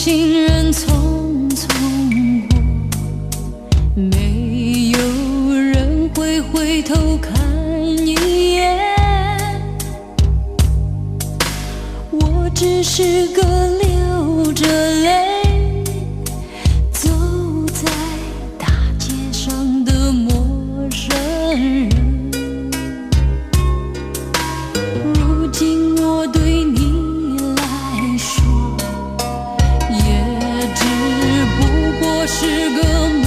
行人匆匆过，没有人会回头看一眼。我只是个流着泪走在大街上的陌生人。如今我对你来说，也只不过是个陌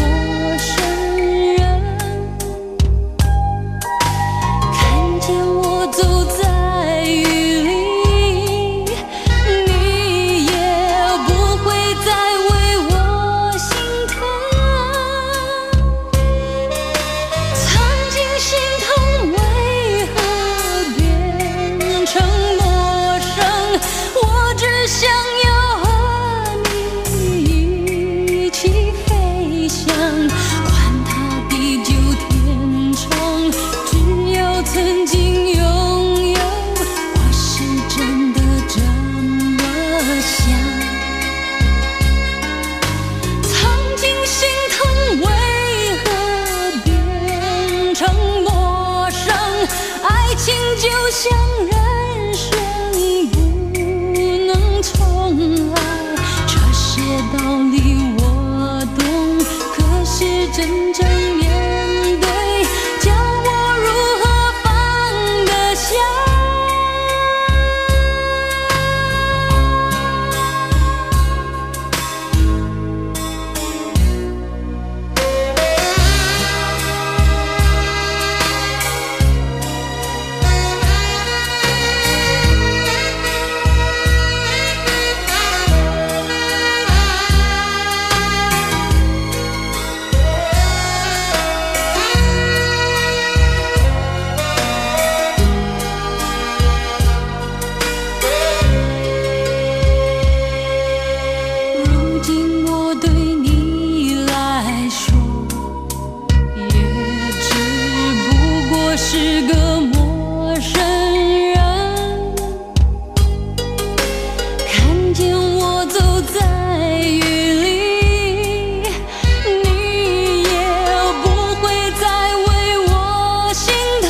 生人。看见我走在雨里，你也不会再为我心疼。曾经心疼为何变成陌生？我只想要和你一起飞翔，管它地久天长，只要曾经拥有，我是真的这么想。曾经心疼为何变成陌生？爱情就像人生不能重来，这些道理我懂，可是真正面对，叫我如何放得下？如今我对你来说，也只不过是个陌生人。看见我走在雨里，你也不会再为我心疼。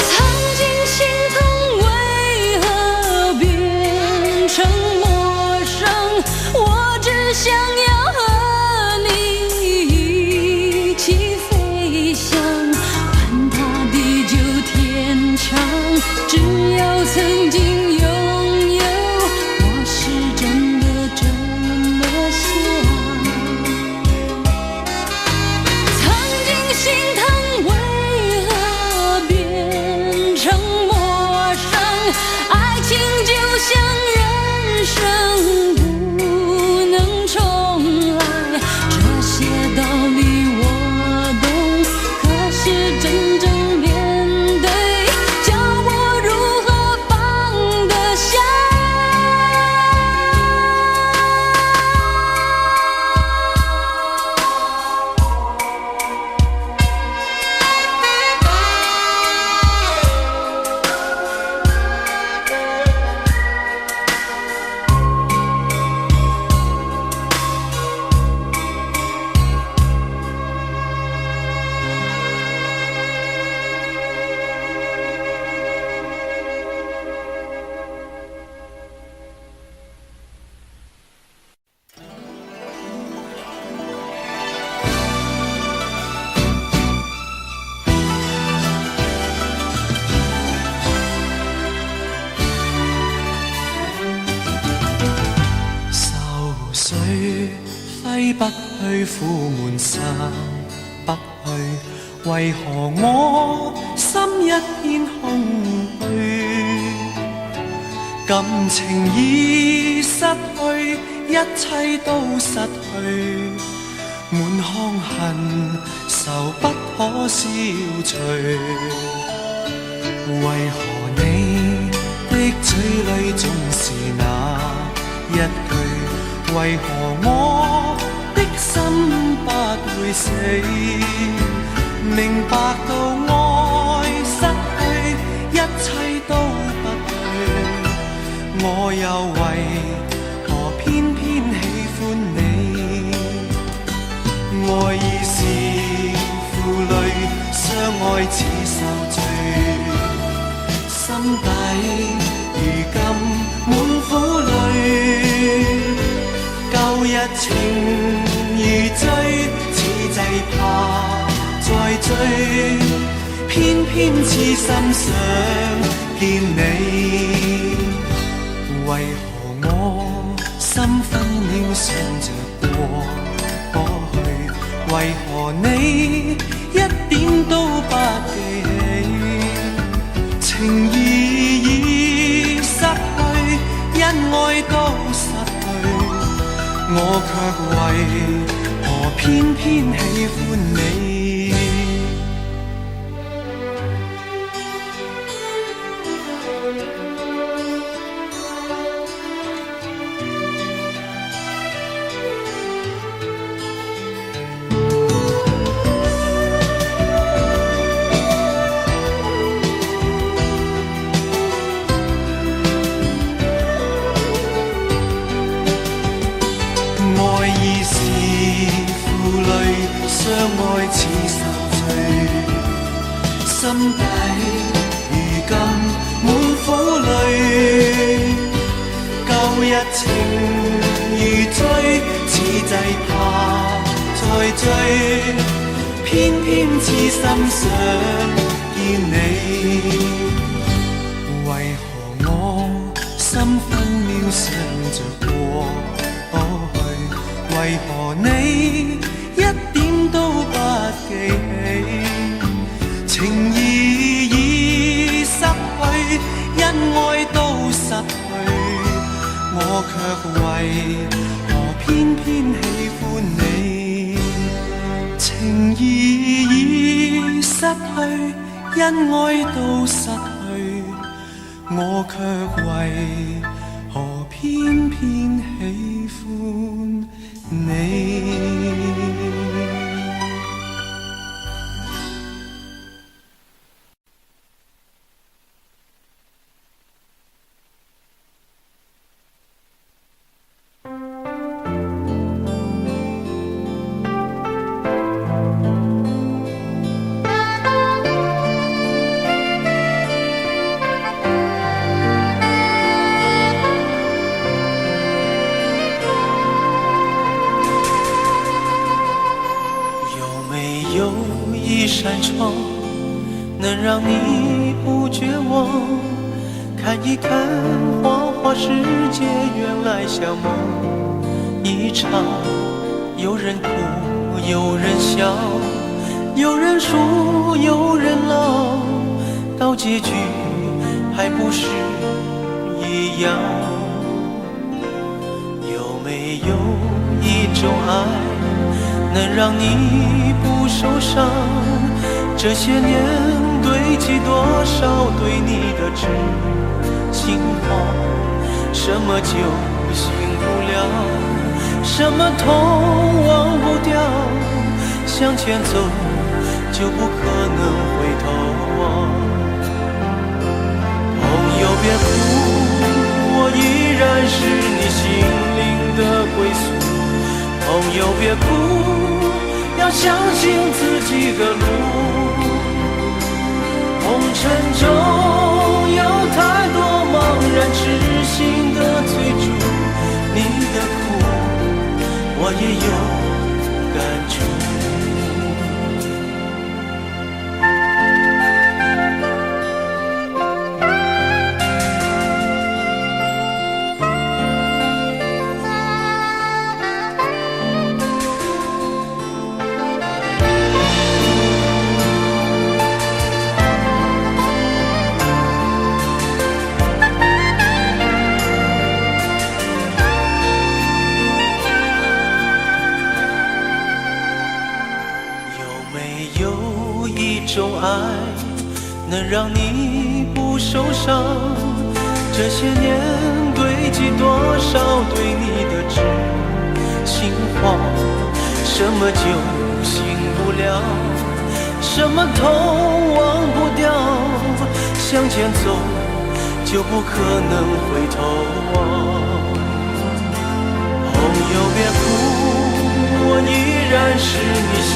曾经心疼为何变成陌生？我只想要和你一起飞翔，管它地久天长，只要曾经拥有，我是真的这么想。曾经心疼为何变成陌生？爱情就像人生不能重来，这些道理我懂，可是真正面对，叫我如何放得下？愁绪挥不去，苦闷散不去，为何我心一片空虚？感情已失去，一切都失去，满腔恨愁不可消除。为何你的嘴里总是那一句？为何我的心不会死？明白到爱失去，一切都不去。我又為何偏偏喜歡你？愛意是負累，相愛似受罪，心底如今滿苦淚。舊日情如醉，此際怕再追，偏偏痴心想見你。為何我心分秒想着過去？為何你一點都不記起？情義已失去，恩愛都失去，我卻為何偏偏喜歡你？相愛似受罪，心底如今滿苦淚。舊日情如醉，此際怕再追，偏偏痴心想見你。為何我心分秒想着過去？為何你一點都不記起？情義已失去，恩愛都失去，我卻為何偏偏喜歡你？情義已失去，恩愛都失去，我卻為何偏偏喜歡你？一扇窗能讓你不絕望，看一看花花世界，原來像夢一場。有人哭，有人笑，有人輸，有人老，到結局還不是一樣。有沒有一種愛能讓你不受傷？這些年堆積多少對你的知心話？什麼就醒不了，什麼痛忘不掉，向前走就不可能回頭望。朋友別哭，我依然是你心靈的歸宿。朋友別哭，要相信自己的路。紅塵中有太多茫然痴心的追逐，你的苦我也有感觸。能讓你不受傷，這些年堆積多少對你的知心話？什麼就醒不了，什麼痛忘不掉，向前走就就不可能回头望。朋友别哭，我依然是你心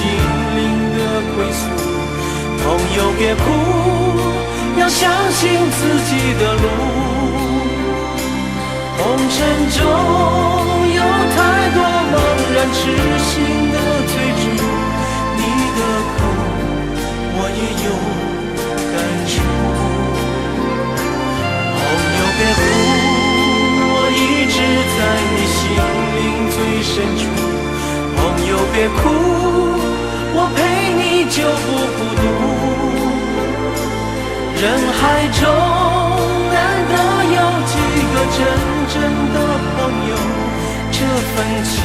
灵的归宿。朋友别哭，要相信自己的路。红尘中有太多茫然痴心的追逐，你的苦我也有感触。朋友别哭，我一直在你心灵最深处。朋友别哭，我陪你就不孤独。人海中难得有几个真正的朋友，这份情，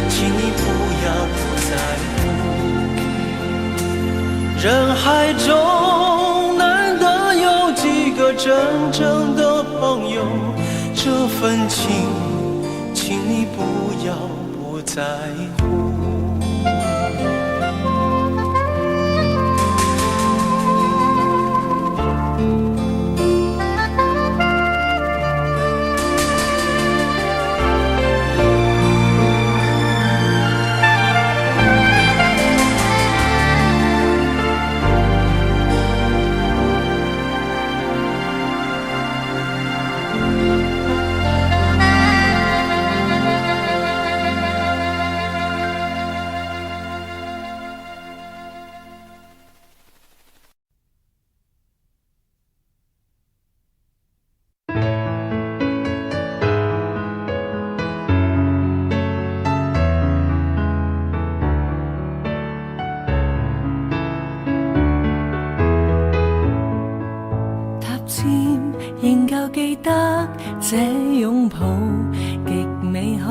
请你不要不在乎。人海中难得有几个真正的朋友，这份情，请你不要不在乎。仍舊記得這擁抱極美好，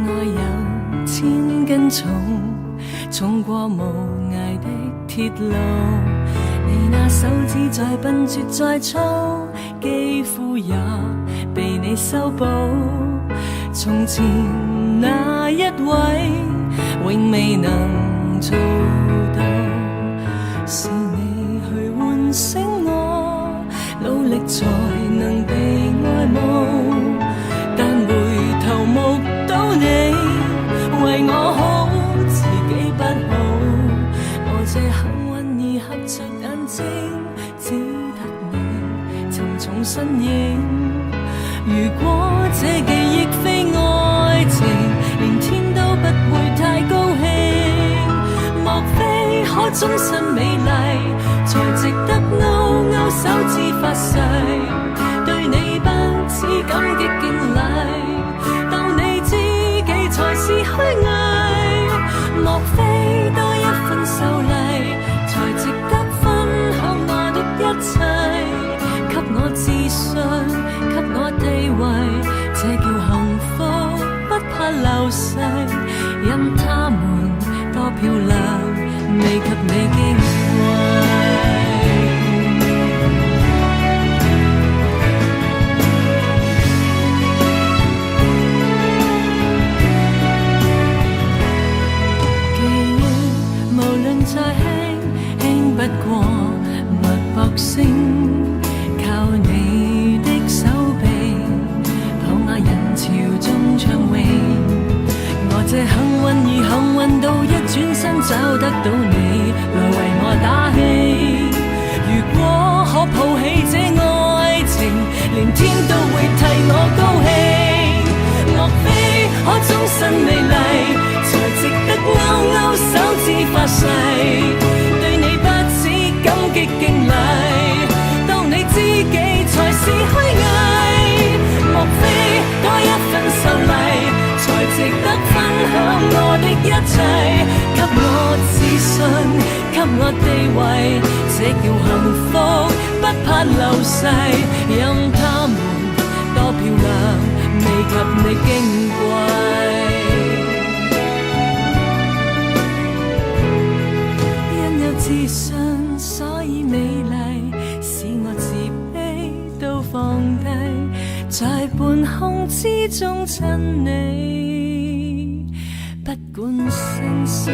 愛有千斤重，重過無涯的鐵路。你那手指再笨拙再粗，肌膚也被你修補。從前那一位永未能做到，是你去喚醒我，努力才能被愛慕，但回頭目睹你為我好，自己不好。我這幸運兒合着眼睛，只得你沉重身影。如果這記憶非愛情，連天都不會太高興。莫非可終身美麗，才值得勾勾手指發誓，對你不止感激敬禮，當你知己才是虛偽。莫非多一份秀麗，才值得分享我的一切，給我自信，給我地位，這叫幸福，不怕流逝。任他們多漂亮，未及你矜貴。記憶無論再輕，輕不過脈搏聲，靠你的手臂，抱我人潮中暢泳。我這幸運兒幸運到一轉身找得到你來為我打氣。如果可抱起這愛情，連天都會替我高興。莫非可終身美麗，才值得勾勾手指發誓，對你不止感激敬禮，當你知己才是虛偽。莫非多一份秀麗，才值得分享我的一切，給我自信，給我地位，這叫幸福，不怕流逝。任他們多漂亮，未及你矜貴。因有自信，所以美麗，使我自卑都放低，在半空之中親你，不管生死。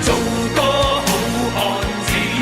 做個好漢子。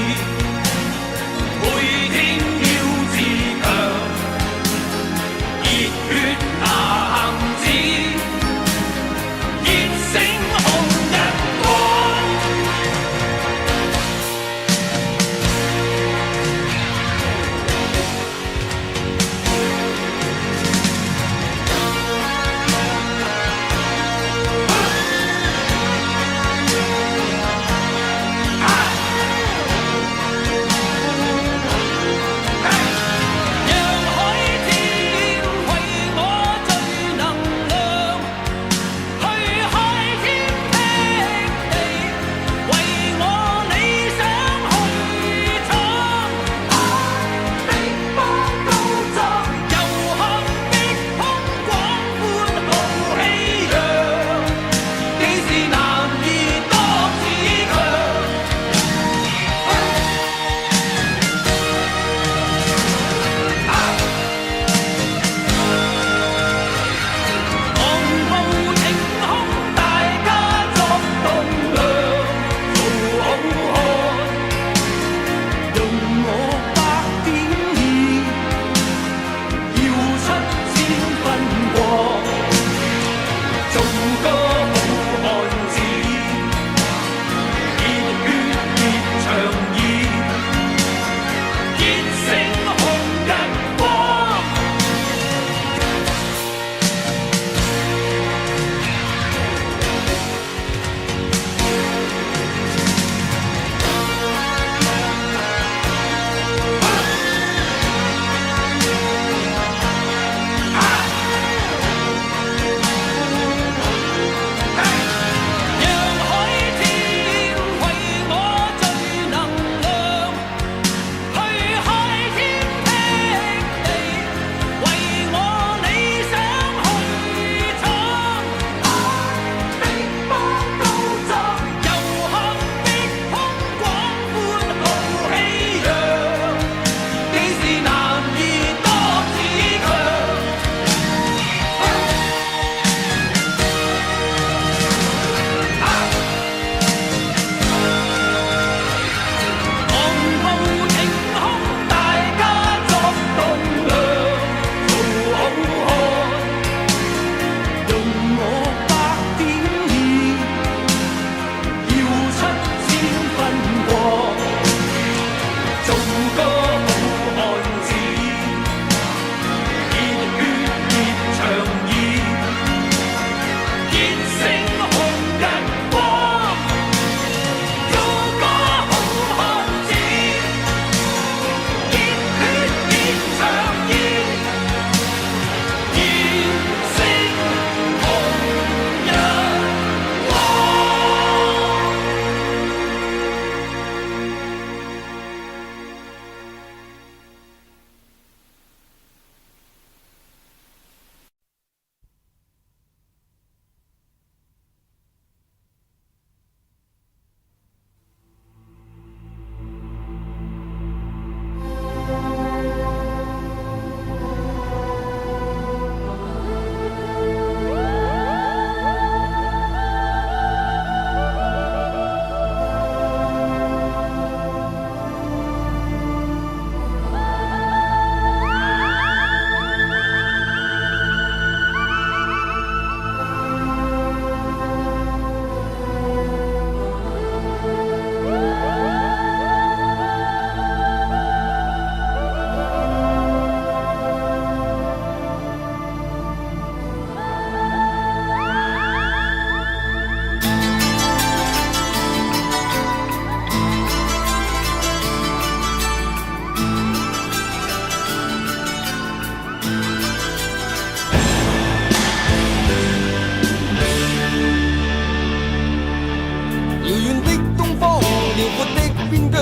邊疆，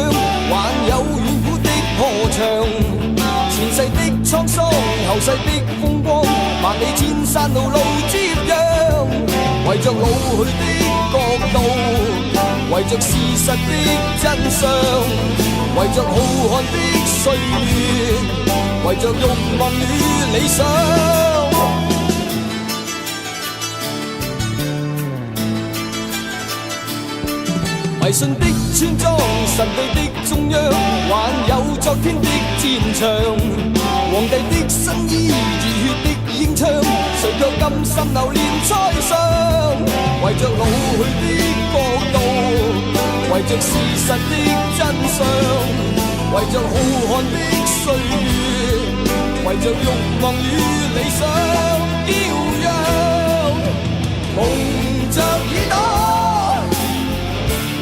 還有遠古的河牆。前世的滄桑，後世的風光，萬里千山路路接壤。為着老去的國度，為着事實的真相，為着浩瀚的歲月，為着慾望與理想。迷信的村莊，神秘的中央，還有昨天的戰場。皇帝的新衣，熱血的英槍，誰卻甘心流連塞上？為着老去的國度，為着事實的真相，為着浩瀚的歲月，為着慾望與理想驕陽，蒙着耳朵。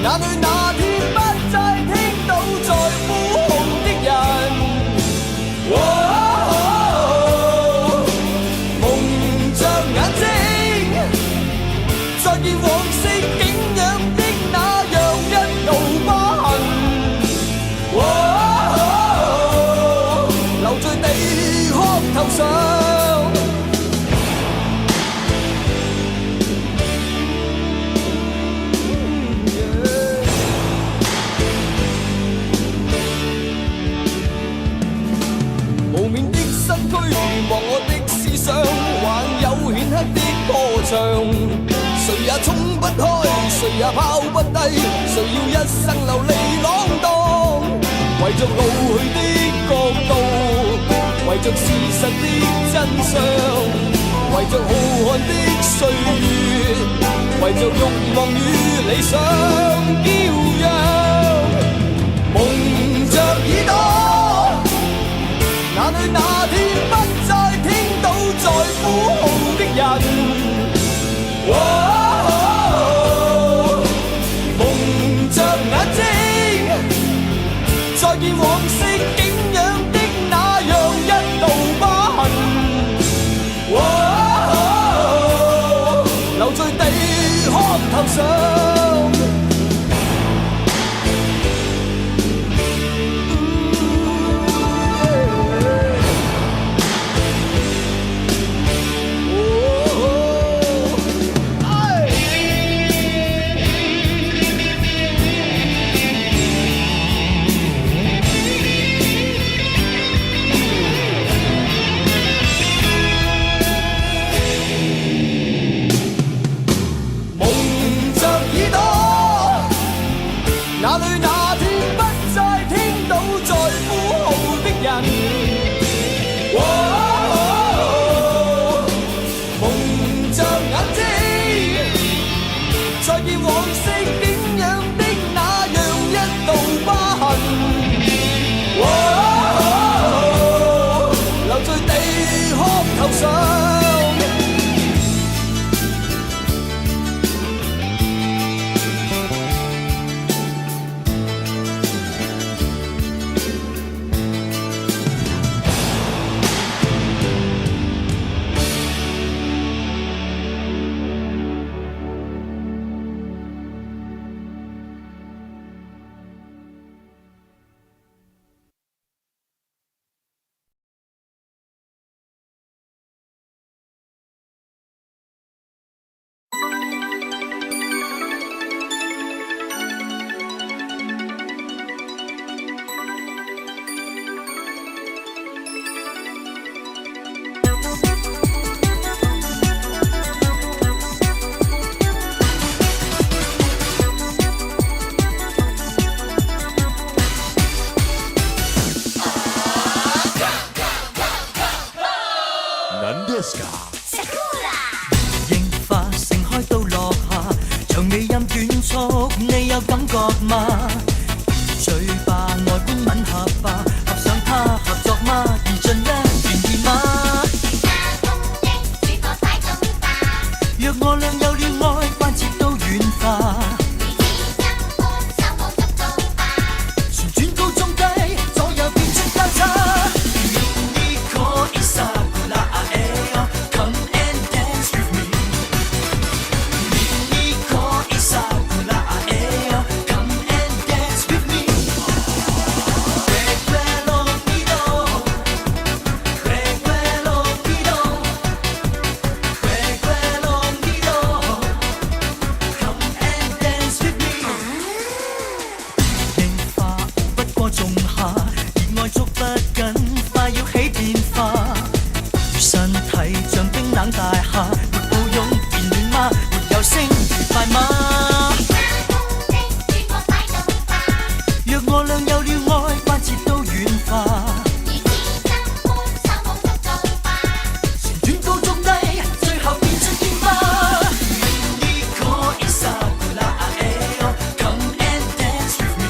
哪裏那天不再聽到在呼號的人？蒙着眼睛，再見往昔景仰的那樣一道疤痕。留在地殼頭上。望我的思想，還有顯赫的歌唱。誰也衝不開，誰也拋不低，誰要一生流離浪蕩？為着老去的國度，為着事實的真相，為着浩瀚的歲月，為着慾望與理想驕陽，蒙着耳朵。哪裏那天不再聽到在呼號的人？蒙着眼睛，再見往昔景仰的那樣一道疤痕。留在地殼頭上。哪裏那天不再聽到在呼號的人？蒙着眼睛，再見往昔景仰的那樣一道疤痕。留在地殼頭上。櫻花盛開到落下，長尾音短促，你有感覺嗎？最霸外觀吻合吧，合上它合作嗎？而盡一願意嗎？若我倆有了愛，關切都軟化。旋轉高中低，左右變出交叉。若我倆有了愛，關切都軟化。旋轉高中低，最後變出煙花。Nico Isabella come and dance with me.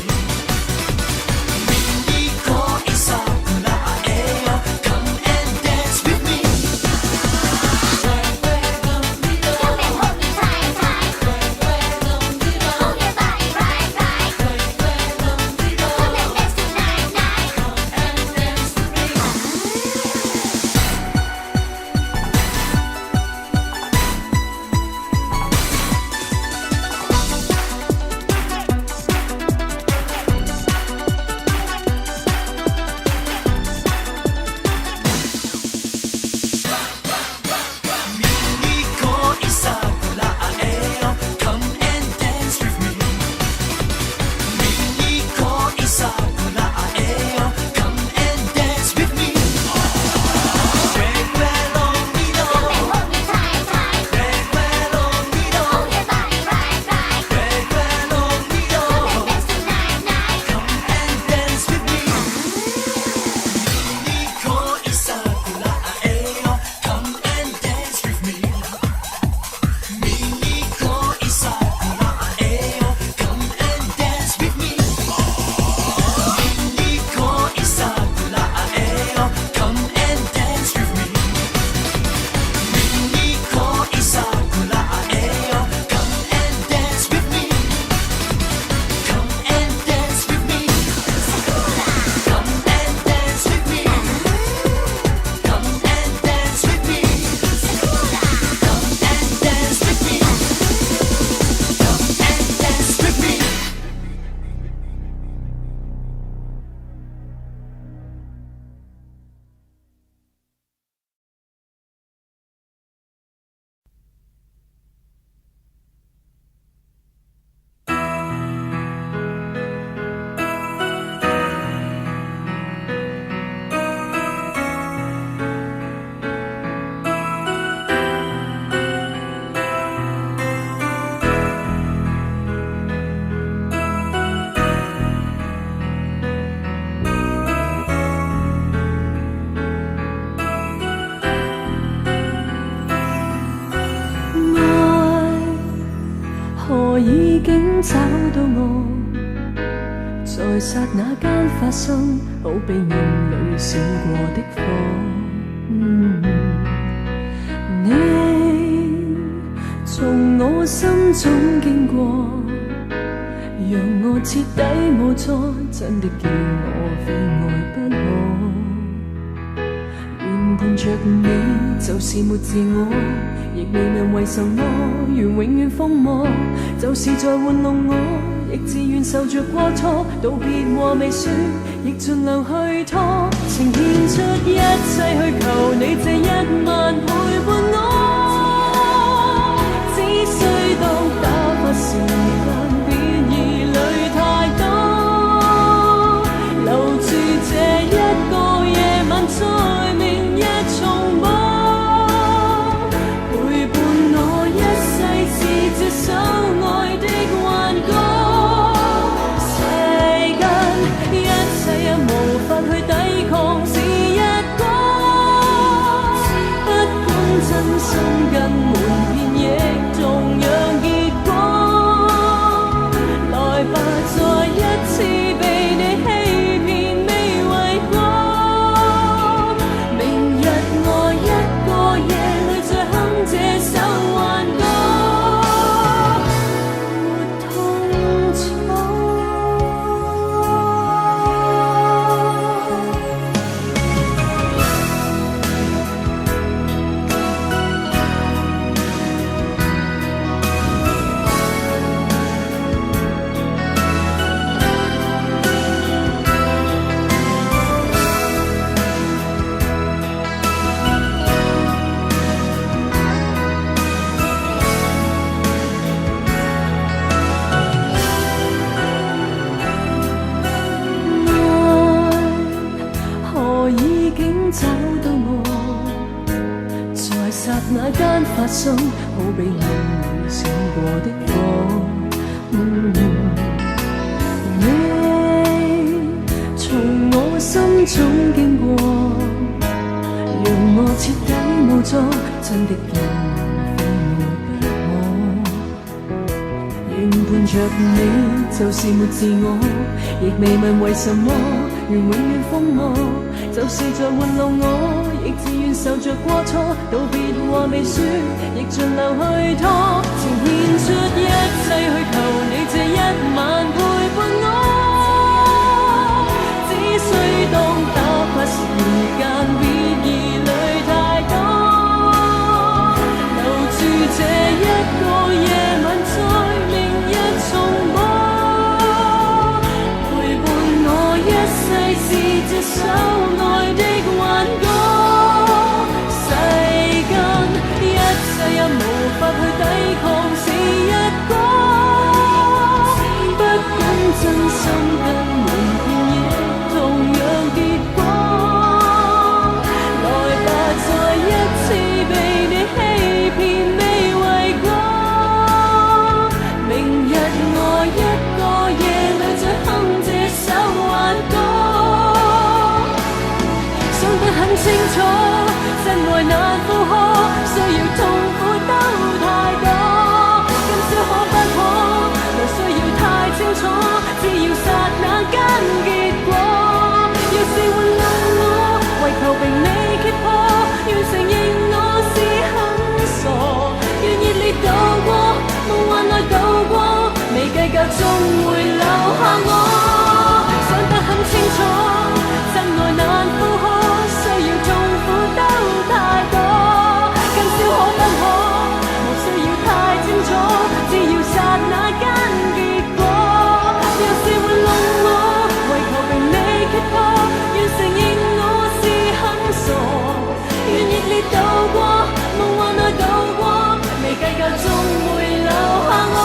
Nico Isabella come and dance with me. 已經找到我，在剎那間發生，好比眼淚閃過的火。你從我心中經過，讓我徹底無助，真的叫我非愛不可。原伴着你就是沒自我，亦未能為什麼願永遠瘋魔，就是在玩弄我，亦自願受着過錯，道別話未說，亦盡量去拖，情獻出一切去求你這一晚陪伴我，只需當打發時間，別疑慮太多，留住這一個夜晚，在明日重播。手愛的幻覺，世間一切也無法去抵抗，是一個不管真心跟瞞騙，亦同樣結果。來吧，再一次被你欺騙，未為過。明日我一個夜裏再哼這首幻歌。找到我，在剎那間發生，好比眼淚閃過的火。你種經過，讓我徹底無助，真的叫我非愛不可。原伴着你就是沒自我，亦未問為什麼，願永遠瘋魔，就是在玩弄我，亦自願受着過錯，道別話未說，亦盡量去拖，情獻出一切去求你這一晚陪伴我。只需當打發時間，別疑慮太多，留住這一個夜晚，在明日重播，陪伴我一世是這首愛的幻歌。世間一切也無法去抵抗是一個，不管真心跟瞞騙也同樣結果。來吧，再一次被你欺騙未為過，明日我一個夜裏再哼這首幻歌。想得很清楚，真愛難負荷，需要痛苦都太多，今宵可不可，無需要太清楚，只要剎那間結果。若是玩弄我，為求並未揭破，願承認我是很傻，願熱烈渡過，夢幻內渡過，未計較終會留下我。想得很清楚，真愛難負荷，需要痛苦都太多，今宵可不可，無需要太清楚，只要剎那間結果。若是玩弄我，為求並未揭破，願承認我是很傻，願熱烈渡過，夢幻內渡過，未計較終會留下我。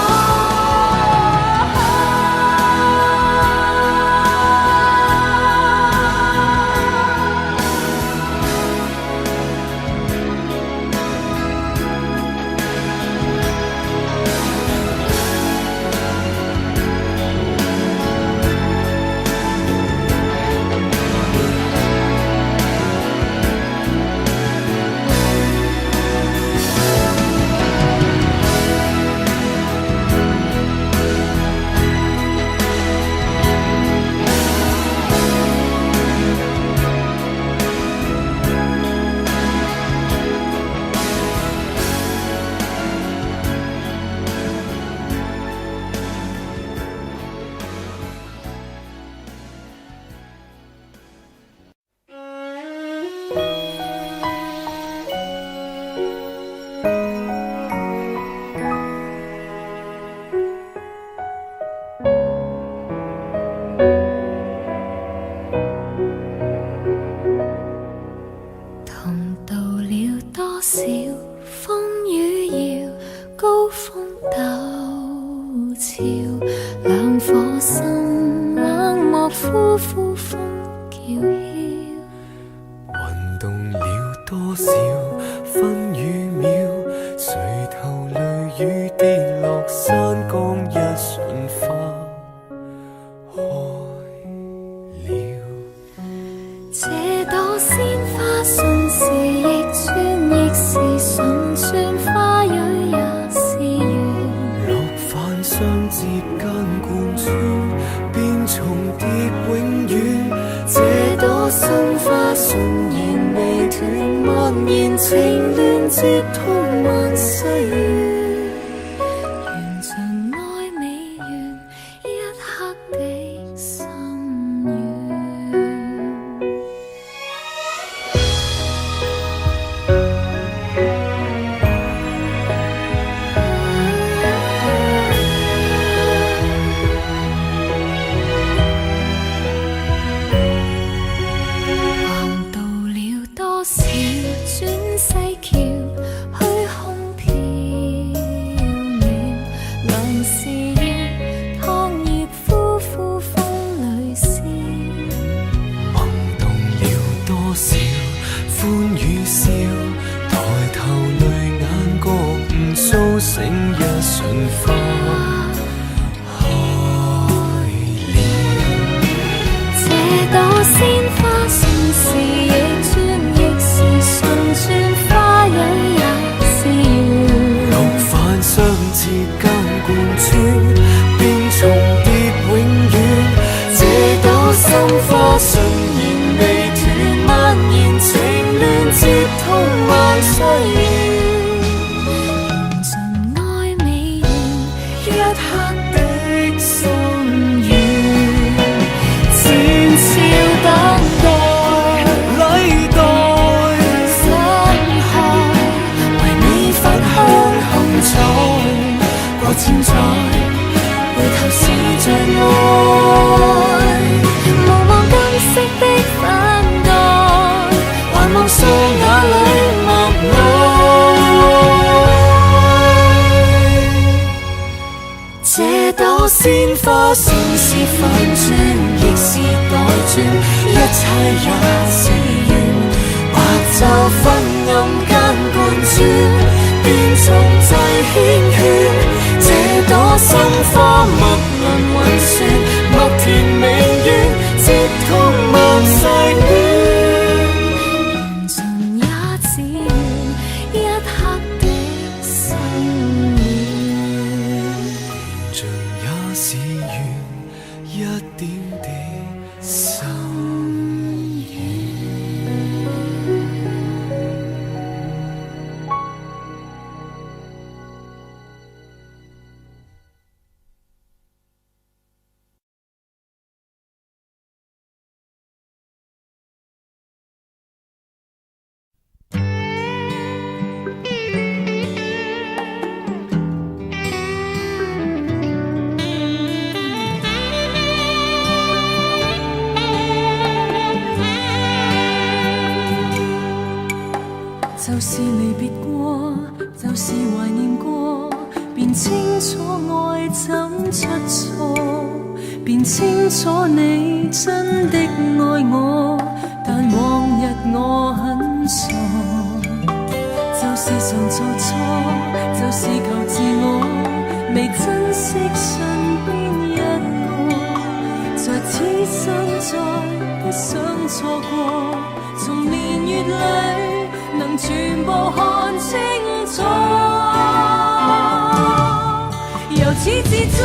同渡了多少風雨搖，高峰陡峭，兩顆心冷漠呼呼風叫囂。運動了多少分與秒，垂頭淚雨跌落山崗，一瞬花開了。這朵鮮花順時逆轉，亦是順轉，花蕊也是緣。落瓣相接間貫穿，便重疊永遠。這朵新花順延未斷，蔓延情亂接通萬世緣，緣盡愛未完，一刻的心願。橫渡了多少轉世橋，鮮花盛時亦轉，亦是順轉花蕊也是緣。六瓣相接間貫穿，便重疊永遠。這朵心花順延未斷，蔓延情亂，接通萬歲月。盡愛美完，一刻的心願，悄悄等待禮待，心海為你分享幸彩，過千載，回頭是障礙。無望今昔的等待，還望雙眼裏默愛。這朵鮮花算是反轉，亦是代轉，一切也是緣。白晝昏暗間貫穿，便重製繾綣。這朵心花默輪雲旋，默填明願，接通萬世戀。緣盡也只緣一刻的心願。像也是緣一點的心就是離別過，就是懷念過，便清楚愛怎出錯，便清楚你真的愛我，但往日我很傻，就是常做錯，就是求自我，未珍惜身邊一個，在此生再不想錯過，從年月裏能全部看清楚，由始至終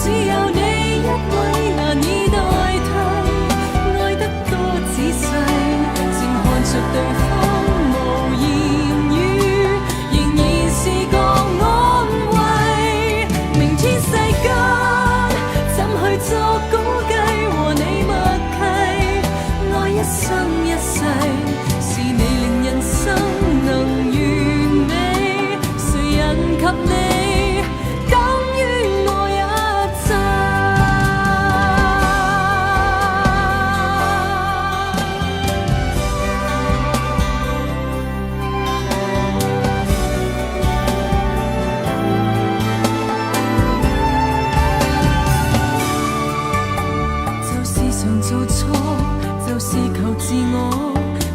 只有你一位難以代替，愛得多仔細，靜看着對方無言語，仍然是個安慰。明天世間怎去作估計，和你默契，愛一生一世，是你令人生能完美，誰人及你等於我一切。就是常做錯，就是求自我，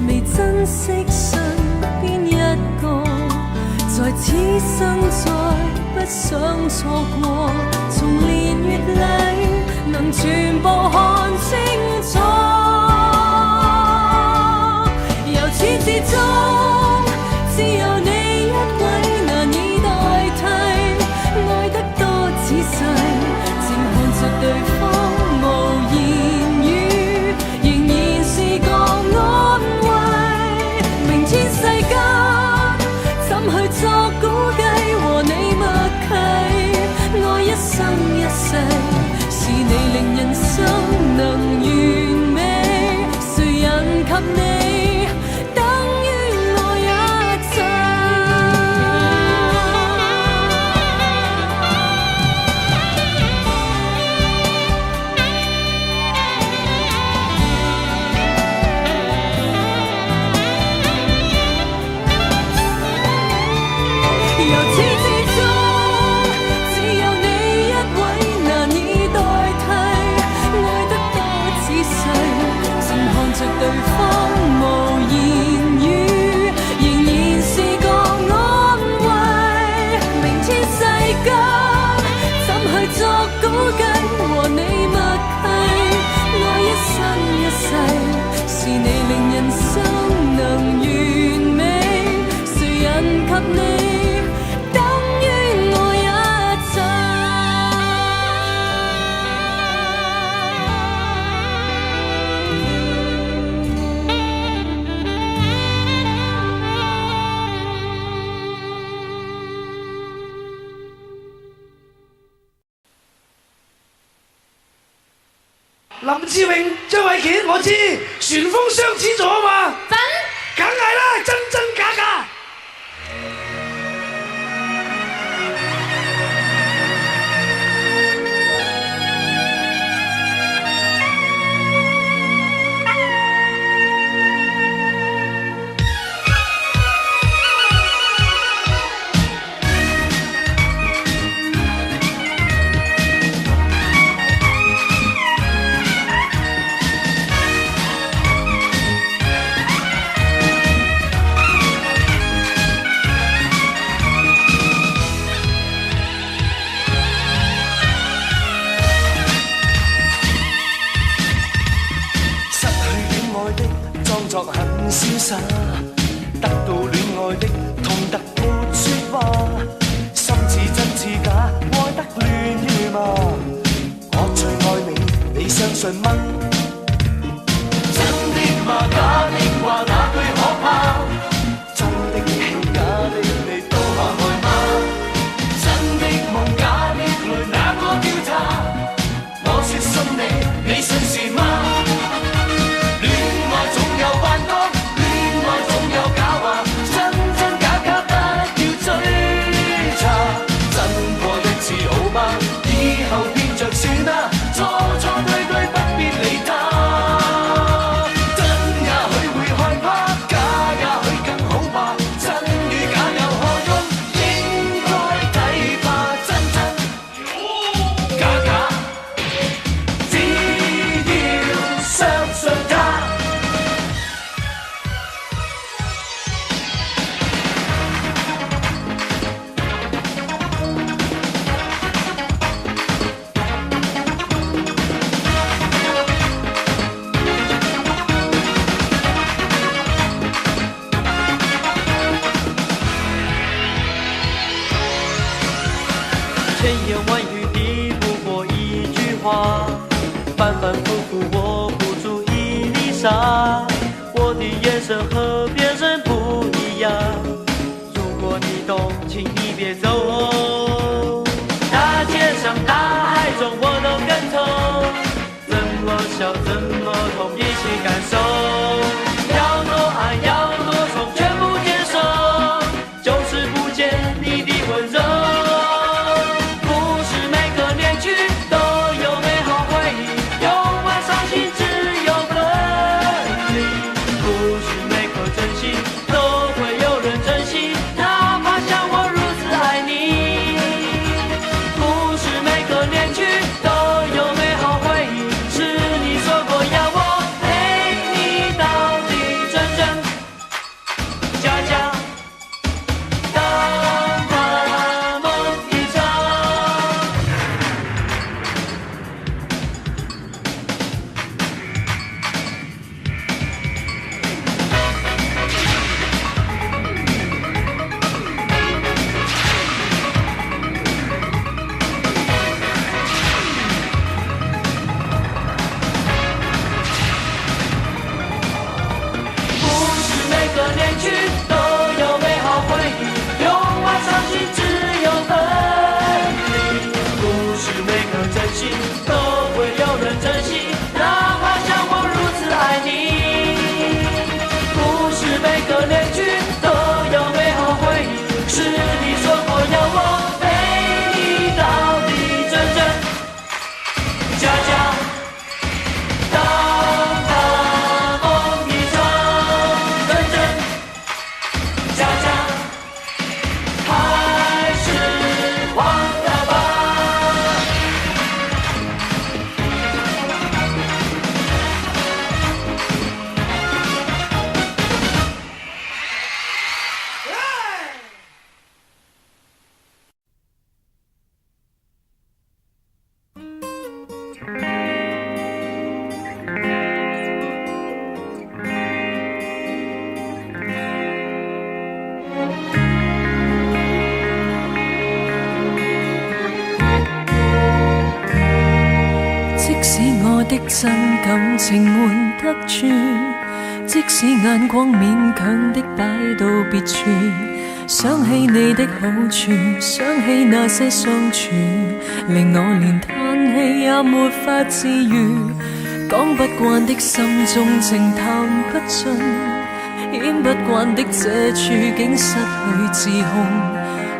未珍惜身邊一個，在此生再不想錯過，從年月裏能全部看清楚，由始至終只有你一位難以代替，愛得多仔細，靜看着對方無言語，仍然是個安慰。明天世間怎去作估計，和你默契，愛一生一世，是你令人生林志穎、張衛健，我知旋風雙子座啊嘛，梗係啦，真真假假。作很瀟灑，得到戀愛的痛得沒説話，心似真似假，愛得亂如麻。我最愛你，你相信嗎？真的嗎？假的話，哪句可怕？真的戲，假的你都下愛嗎？真的夢，假的淚，哪個調查？我說信你，你信是嗎？千言万语抵不过一句话，反反复复我不足以离沙。我的眼神和别人不一样，如果你懂，请你别走。大街上大海中我都跟从，怎么笑怎么痛，一起感受。要多爱要多宠，全部接受，就是不见你的温柔。的真感情瞞得住，即使眼光勉強的擺到別處，想起你的好處，想起那些相處，令我連嘆氣也沒法自愈。講不慣的心中情談不盡，演不慣的這處境失去自控。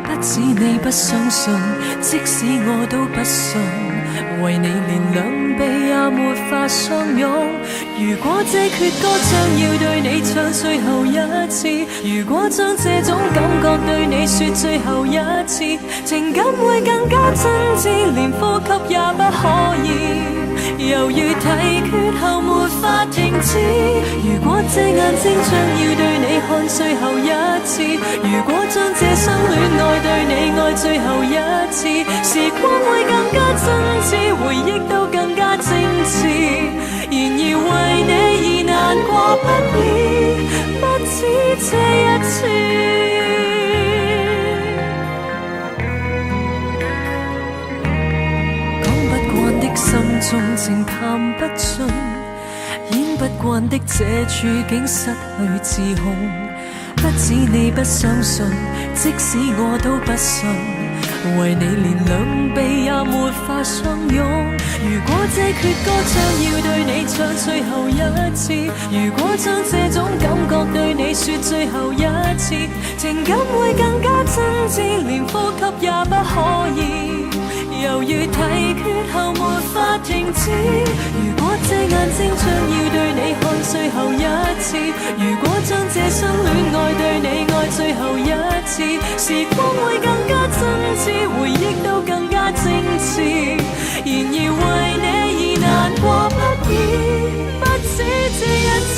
不止你不相信，即使我都不信，為你連兩臂也沒法相擁。如果這闕歌將要對你唱最後一次，如果將這種感覺對你說最後一次，情感會更加真摯，連呼吸也不可以。猶如體缺後沒法停止。如果這眼睛將要對你看最後一次，如果將這生戀愛對你愛最後一次，時光會更加真摯，回憶都更加精緻。然而為你而難過不已，不止這一次。心中情談不盡，演不慣的這處境失去自控。不止你不相信，即使我都不信，為你連兩臂也沒法相擁。如果這闕歌將要對你唱最後一次，如果將這種感覺對你說最後一次，情感會更加真摯，連呼吸也不可以。猶如體缺後沒法停止。如果這眼睛將要對你看最後一次，如果將這生戀愛對你愛最後一次，時光會更加真摯，回憶都更加精緻。然而為你而難過不已，不止這一次。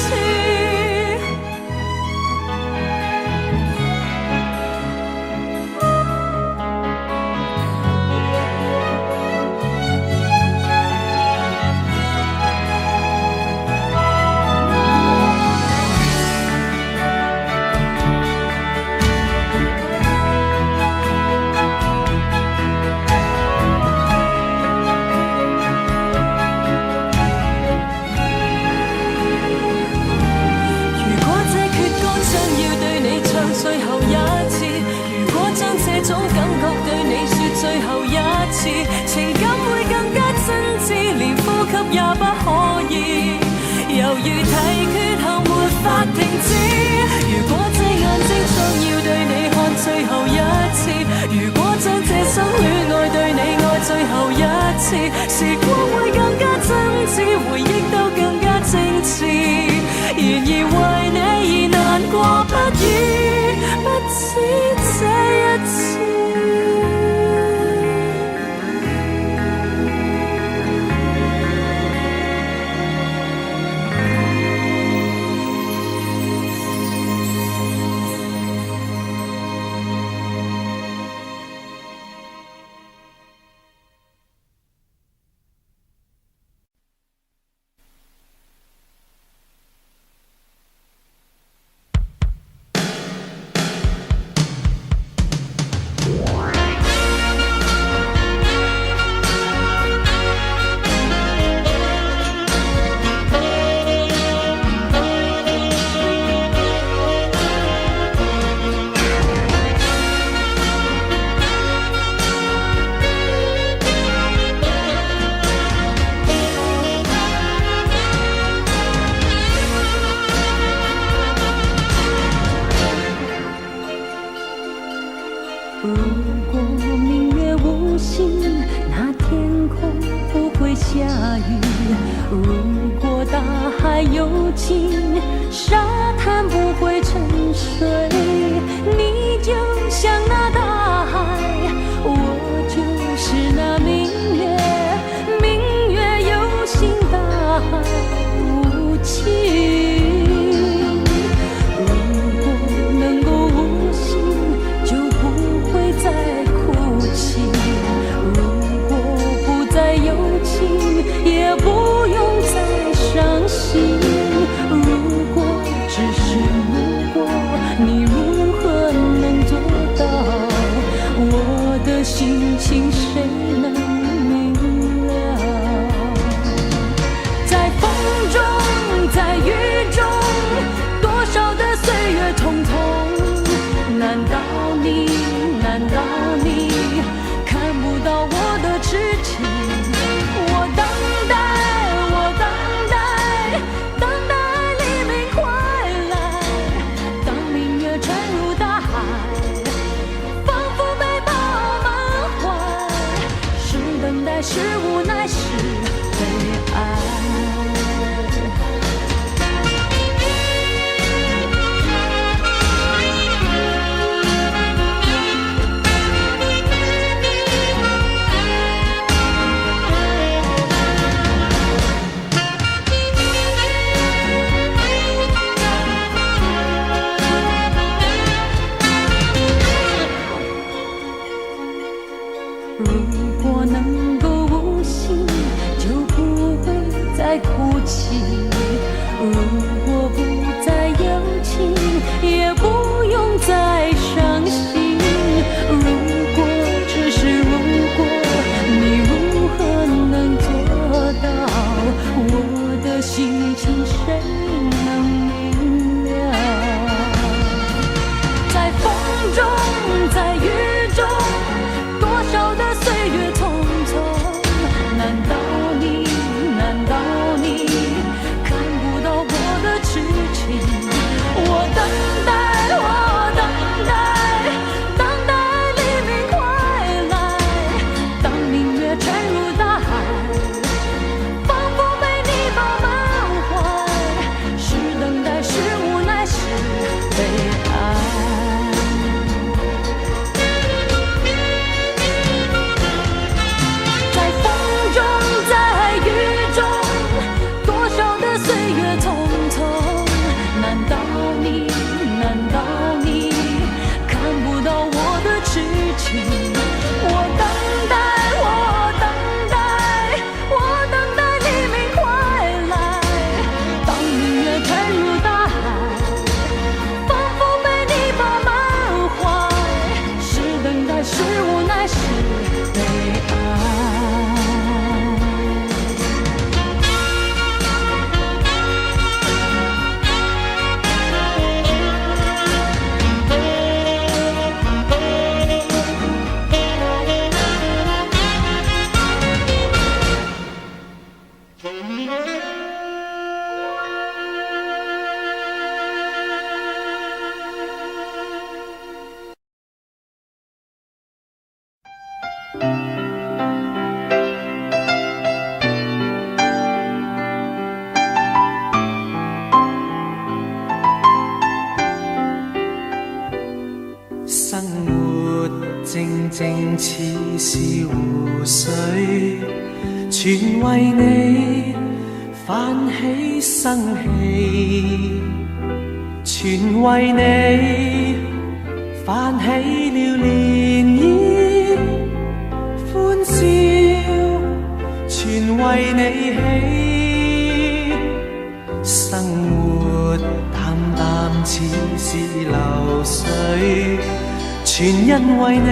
這種感覺對你說最後一次，情感會更加真摯，連呼吸也不可以。猶如體缺後沒法停止。如果這眼睛將要對你看最後一次，如果將這生戀愛對你愛最後一次，時光會更加真摯，回憶都更加精緻。然而為你而難過不已，不止這一次。如果明月无心，那天空不会下雨。如果大海有情，沙滩不会沉水。你就像那大海，我就是那明月。明月有心，大海无情。也不用再伤心。如果只是如果，你如何能做到？系。如果不再有情，也不用再伤心。如果只是如果，你如何能做到？我的心情谁能明了？在风中，在雨中，多少的岁月匆匆。难道你看不到我的痴情？我等待，等待黎明快来。当明月沉入大海，仿佛被你饱满怀。是等待，是无奈，是悲哀。在风中，在雨中，多少的岁月匆匆。难道你看不到我的痴情？我等待，黎明快来。当明月沉入大海，仿佛被你饱满怀。是等待，是无奈，是悲哀。生活靜靜似是湖水，全為你泛起生氣，全為你泛起了漣漪，歡笑全為你起，生活淡淡似是流水，全因為你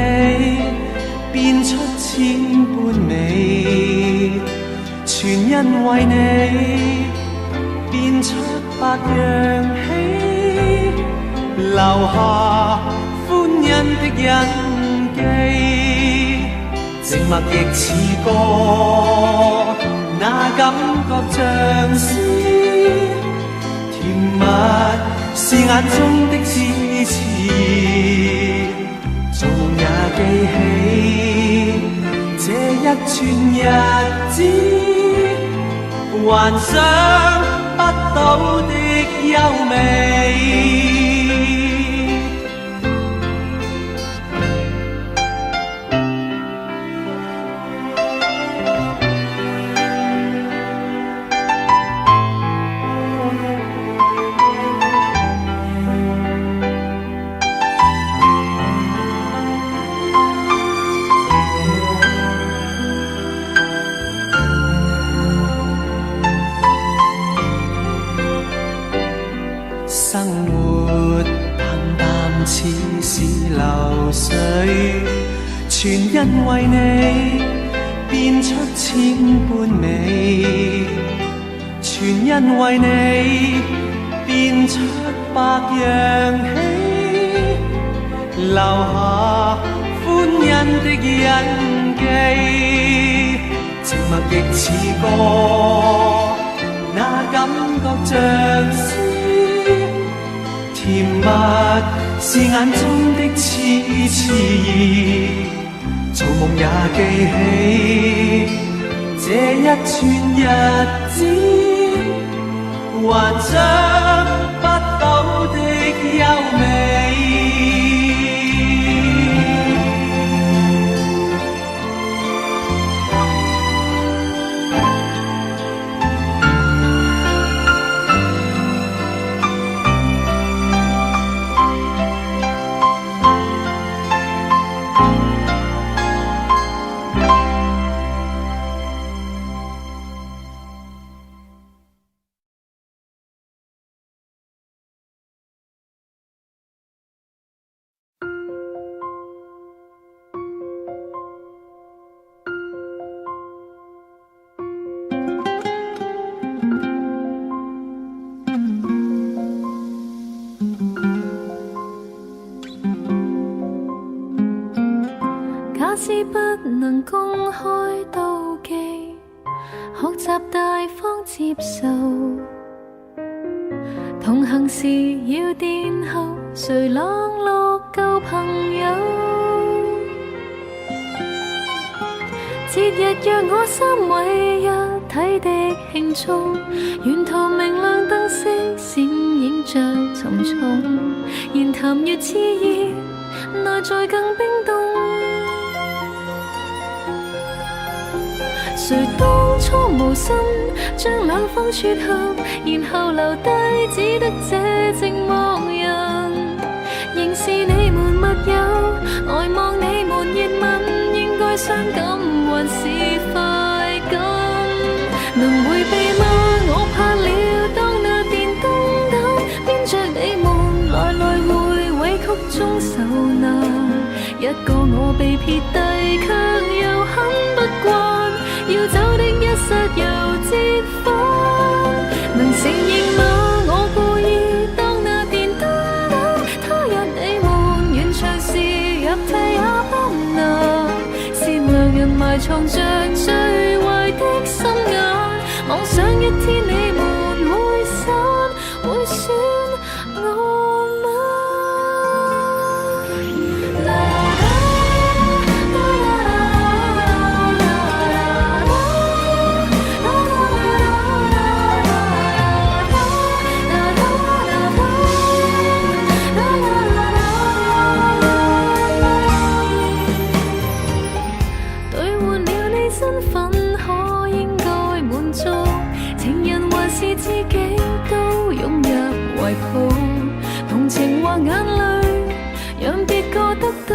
變出千般美，全因為你變出百樣喜，留下歡欣的印記。靜默亦似歌，那感覺像詩，甜蜜是眼中的痴痴。做夢也記起這一串日子，幻想不到的優美。生活淡淡似是流水，全因為你變出千般美，全因為你變出百樣喜，留下歡欣的印記。靜默亦似歌，那感覺像詩，甜蜜是眼中的痴痴，做夢也記起這一串日子，幻想不到的優美。能公開妒忌，學習大方接受。同行時要殿後，誰冷落舊朋友？節日約我3位一體的慶祝，沿途明亮燈飾閃映着重重，言談越熾熱，內在更冰凍。誰當初無心將兩方撮合，然後留低只得這寂寞人。仍是你們密友，呆望你們熱吻，應該傷感還是快感？能迴避嗎？我怕了，當那電燈膽編着你們來來回委曲中受難。一個我被撇低，卻又很不慣，要走的一剎又折返。能承認嗎？我故意當那電燈膽，他日你們完場時入替也不難。善良人埋藏着最壞的心眼，妄想一天你們會散，會選我嗎？同情或眼淚，讓別個得到。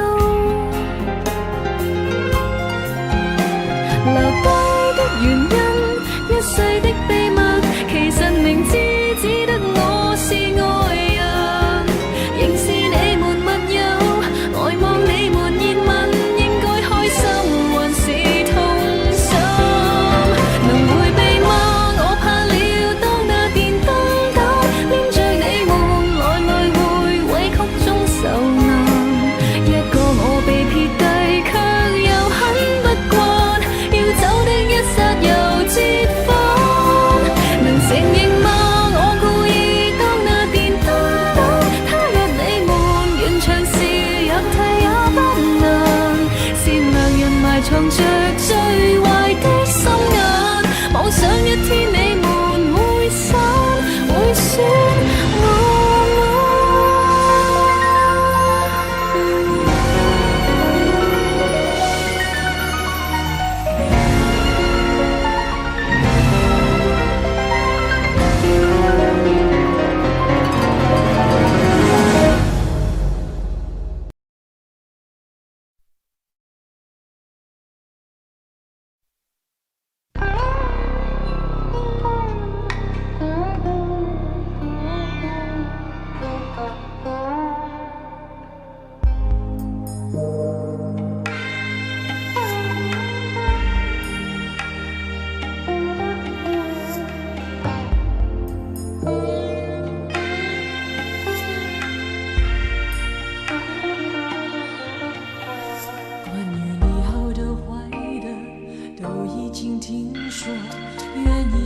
留低的原因，一世的秘密，其實明知只得我是愛人，仍是你們密友，呆望你們熱吻，應該開心還是痛心？能迴避嗎？我怕了，當那電燈膽編着你們來來回委曲中受難。一個我被撇低，卻又很不慣，要走的一剎又折返。能承認嗎？我故意當那電燈膽，他日你們完場時入替也不難。善良人埋藏着最壞的心眼，妄想一天你們會散，會選我嗎？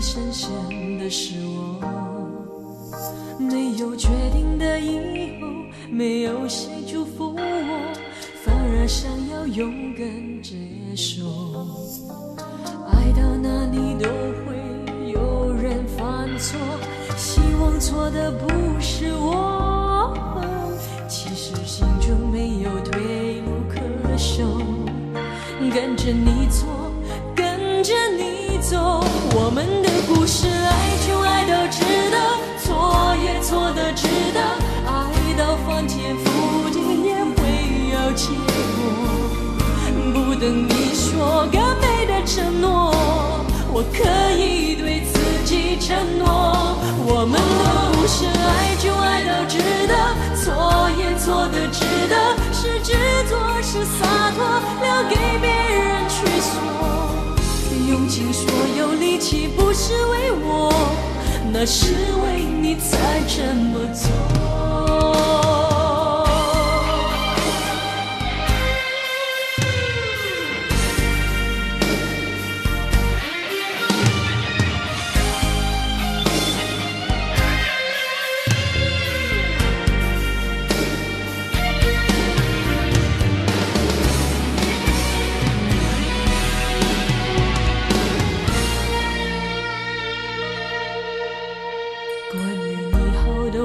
深陷的是我，没有决定的以后，没有谁祝福我，反而想要勇敢接受。爱到哪里都会有人犯错，希望错的不是我，其实心中没有退路可守，跟着你错，跟着你走，我们的故事爱就爱到值得，错也错的值得，爱到翻天覆地也会有结果，不等你说更美的承诺，我可以对自己承诺，我们的故事爱就爱到值得，错也错的值得，是执着是洒脱，留给别人去说，用尽所有力气不是为我，那是为你才这么做。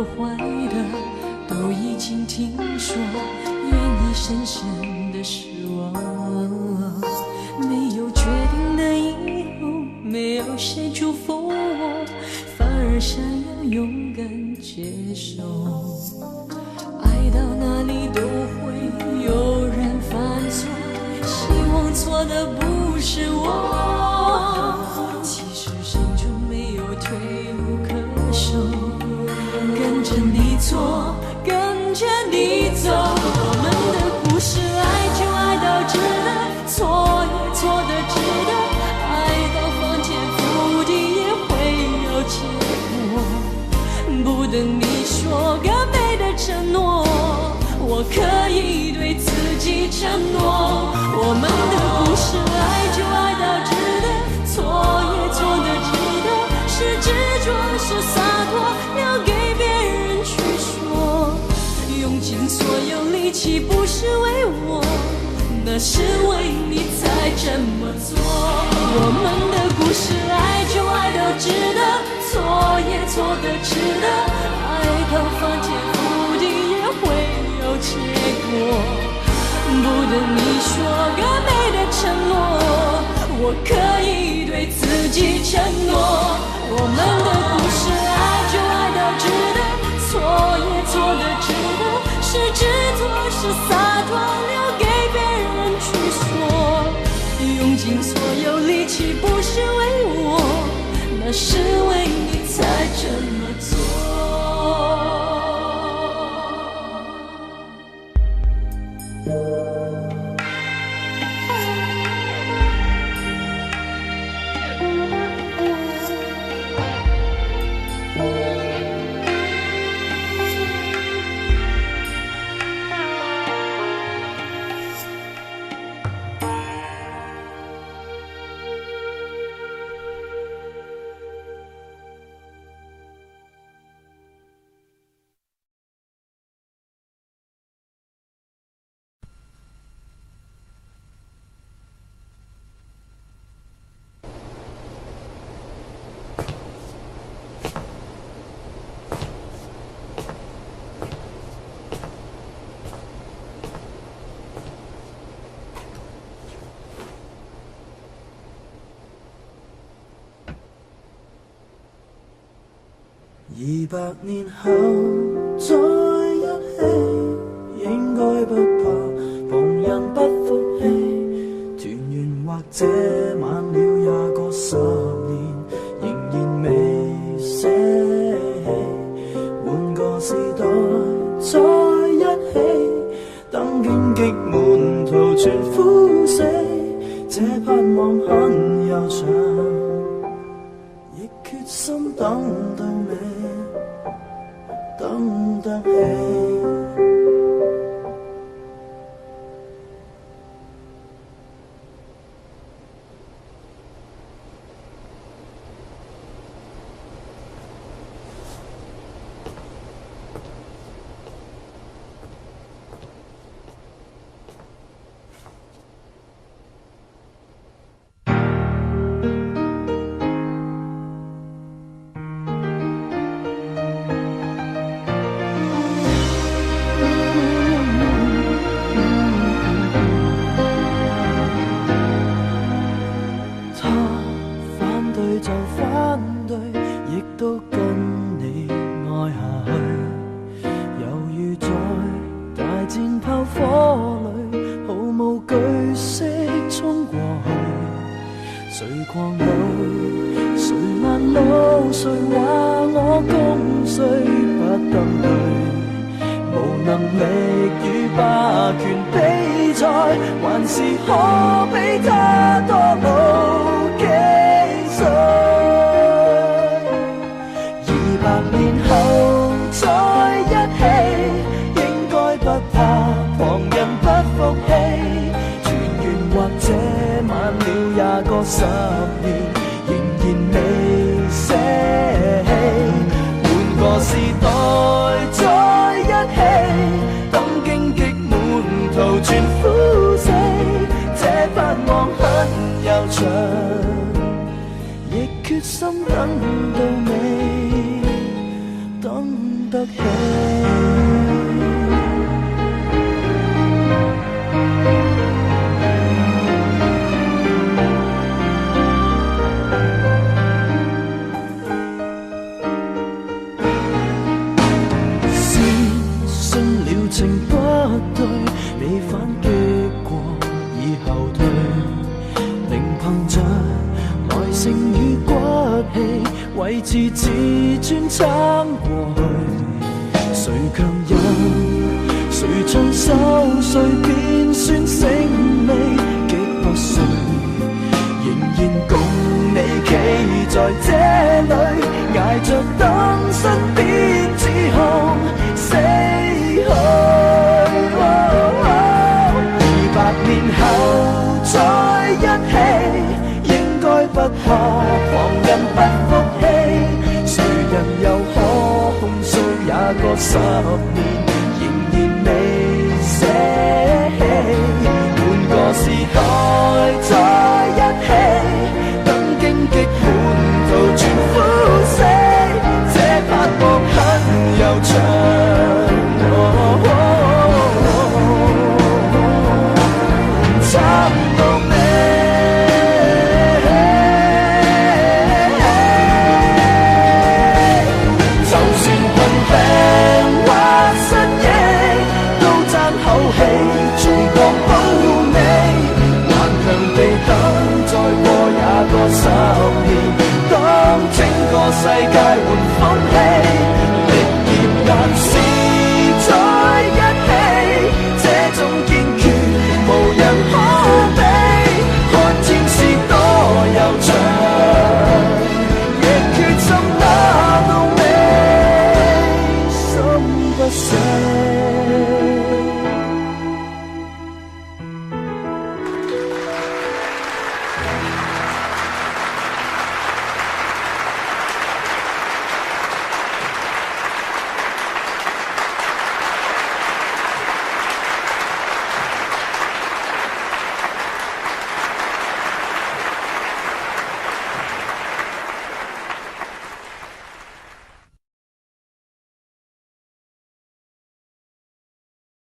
的坏的都已经听说，愿意深深的失望。没有决定的以后，没有谁祝福我，反而想要勇敢接受。爱到哪里都会有人犯错，希望错的不是我。其实心中没有退路可守，跟着你错，跟着你走。我们的故事，爱就爱到值得，错也错的值得，爱到翻天覆地也会有结果。不等你说更美的承诺，我可以对自己承诺。我们的故事，爱就爱到值得，错也错的值得，是执着是洒脱，留给别人去说。用尽所有力气不是为我，那是为你才这么做。我们的故事，爱就爱到值得，错也错的值得，爱到翻天覆地也会有结果。不等你说个美的承诺，我可以对自己承诺。我们的故事，爱就爱到值得，错也错的值得，是执着是洒脱，留给别人去说。用尽所有力气不是为我，那是为你才这么做。200年後再一起，應該不怕旁人不服氣。團圓或者晚了也個10年，仍然未捨棄。換個時代再一起，等荊棘滿途全枯死，這盼望很悠長，亦決心等到你。等得起。亦決心等到你，等得得起。情不對，未反擊過已後退，仍憑着耐性與骨氣，維持自尊撐過去。誰強忍，誰唱手碎便算勝利，極不碎，仍然共你企在這裏，捱着等身邊指控死去。200年後再一起，應該不怕旁人不服氣，誰人又可控訴也過10年，仍然未捨棄。換個時代再一起，等荊棘滿途全枯死，這拍膊很悠長。找到你，就算困病或失憶，都爭口氣，重獲保你，頑強地等，再過也過10年，當整個世界換